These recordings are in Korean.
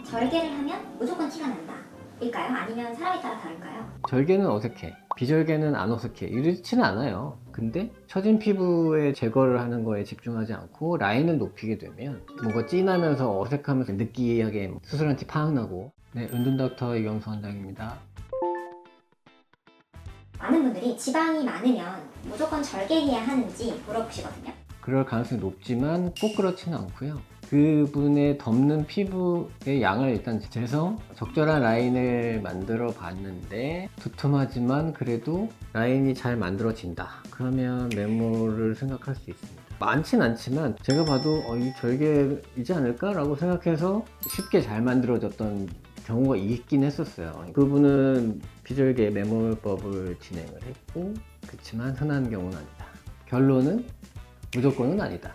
절개를 하면 무조건 티가 난다 일까요? 아니면 사람에 따라 다를까요? 절개는 어색해, 비절개는 안 어색해, 이렇지는 않아요. 근데 처진 피부에 제거를 하는 거에 집중하지 않고 라인을 높이게 되면 뭔가 진하면서 어색하면서 느끼하게 수술한 티 팍 나고. 네, 은둔닥터 이경수 원장입니다. 많은 분들이 지방이 많으면 무조건 절개해야 하는지 물어보시거든요. 그럴 가능성이 높지만 꼭 그렇지는 않고요. 그분의 덮는 피부의 양을 일단 재서 적절한 라인을 만들어 봤는데 두툼하지만 그래도 라인이 잘 만들어진다, 그러면 메모를 생각할 수 있습니다. 많진 않지만 제가 봐도 이 절개이지 않을까 라고 생각해서 쉽게 잘 만들어졌던 경우가 있긴 했었어요. 그분은 비절개 메모법을 진행을 했고, 그렇지만 흔한 경우는 아니다. 결론은 무조건은 아니다.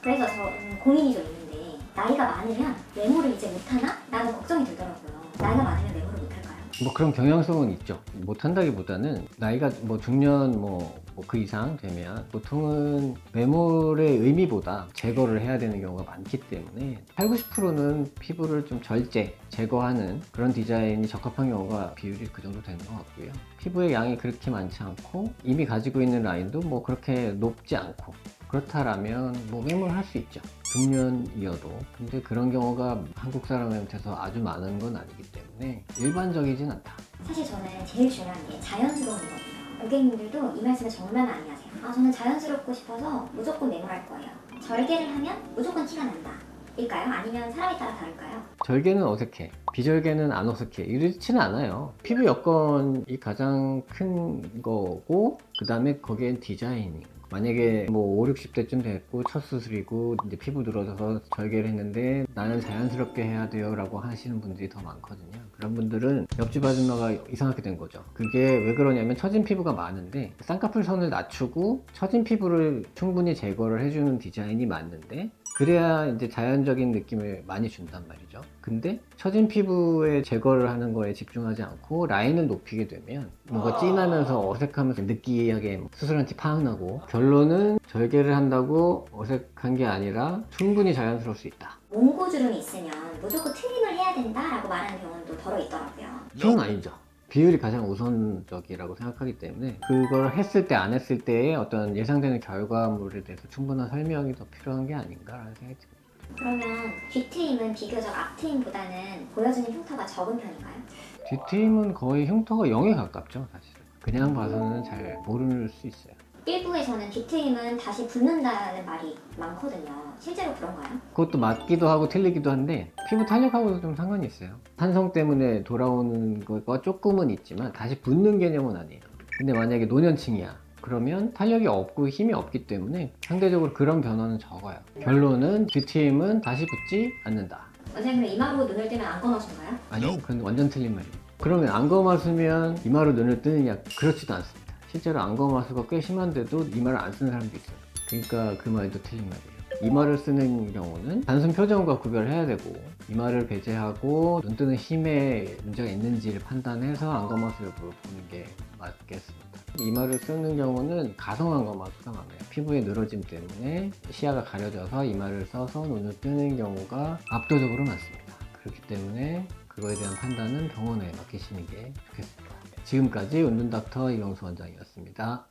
그래서 저는 고민이 좀 있는데 나이가 많으면 메모를 이제 못하나? 라는 걱정이 들더라고요. 나이가 많으면 메모를 못할까요? 뭐 그런 경향성은 있죠. 못한다기보다는 나이가 뭐 중년 그 이상 되면 보통은 메모의 의미보다 제거를 해야 되는 경우가 많기 때문에 80, 90%는 피부를 좀 제거하는 그런 디자인이 적합한 경우가 비율이 그 정도 되는 것 같고요. 피부의 양이 그렇게 많지 않고 이미 가지고 있는 라인도 뭐 그렇게 높지 않고 그렇다라면 뭐 메모를 할 수 있죠. 중년이어도. 근데 그런 경우가 한국 사람한테서 아주 많은 건 아니기 때문에 일반적이진 않다. 사실 저는 제일 중요한 게 자연스러움이거든요. 고객님들도 이 말씀을 정말 많이 하세요. 저는 자연스럽고 싶어서 무조건 메모할 거예요. 절개를 하면 무조건 티가 난다 일까요? 아니면 사람에 따라 다를까요? 절개는 어색해, 비절개는 안 어색해, 이렇지는 않아요. 피부 여건이 가장 큰 거고, 그 다음에 거기엔 디자이닝. 만약에 뭐 5, 60대쯤 됐고 첫 수술이고 이제 피부 늘어져서 절개를 했는데 나는 자연스럽게 해야 돼요 라고 하시는 분들이 더 많거든요. 그런 분들은 옆집 아줌마가 이상하게 된 거죠. 그게 왜 그러냐면 처진 피부가 많은데 쌍꺼풀 선을 낮추고 처진 피부를 충분히 제거를 해주는 디자인이 맞는데, 그래야 이제 자연적인 느낌을 많이 준단 말이죠. 근데 처진 피부에 제거를 하는 거에 집중하지 않고 라인을 높이게 되면 뭔가 진하면서 어색하면서 느끼하게 수술한 티 팍 나고, 결론은 절개를 한다고 어색한 게 아니라 충분히 자연스러울 수 있다. 몽고주름이 있으면 무조건 트림을 해야 된다라고 말하는 경우도 더러 있더라고요. 그건 아니죠. 비율이 가장 우선적이라고 생각하기 때문에 그걸 했을 때 안 했을 때의 어떤 예상되는 결과물에 대해서 충분한 설명이 더 필요한 게 아닌가라는 생각이 듭니다. 그러면 뒤트임은 비교적 앞트임보다는 보여주는 흉터가 적은 편인가요? 뒤트임은 거의 흉터가 0에 가깝죠, 사실. 그냥 봐서는 잘 모를 수 있어요. 일부에서는 뒤트임은 다시 붓는다는 말이 많거든요. 실제로 그런가요? 그것도 맞기도 하고 틀리기도 한데 피부 탄력하고도 좀 상관이 있어요. 탄성 때문에 돌아오는 거가 조금은 있지만 다시 붙는 개념은 아니에요. 근데 만약에 노년층이야, 그러면 탄력이 없고 힘이 없기 때문에 상대적으로 그런 변화는 적어요. 결론은 뒤트임은 다시 붙지 않는다. 원장님 그럼 이마로 눈을 뜨면 안 검어진가요? 아니요, 그건 완전 틀린 말이에요. 그러면 안검하수면 이마로 눈을 뜨느냐? 그렇지도 않습니다. 실제로 안검하수가 꽤 심한데도 이마를 안 쓰는 사람도 있어요. 그러니까 그 말도 틀린 말이에요. 이마를 쓰는 경우는 단순 표정과 구별해야 되고, 이마를 배제하고 눈 뜨는 힘에 문제가 있는지를 판단해서 안검하수 여부를 보는 게 맞겠습니다. 이마를 쓰는 경우는 가성 안검하수가 많아요. 피부의 늘어짐 때문에 시야가 가려져서 이마를 써서 눈을 뜨는 경우가 압도적으로 많습니다. 그렇기 때문에 그거에 대한 판단은 병원에 맡기시는 게 좋겠습니다. 지금까지 은둔닥터 이경수 원장이었습니다.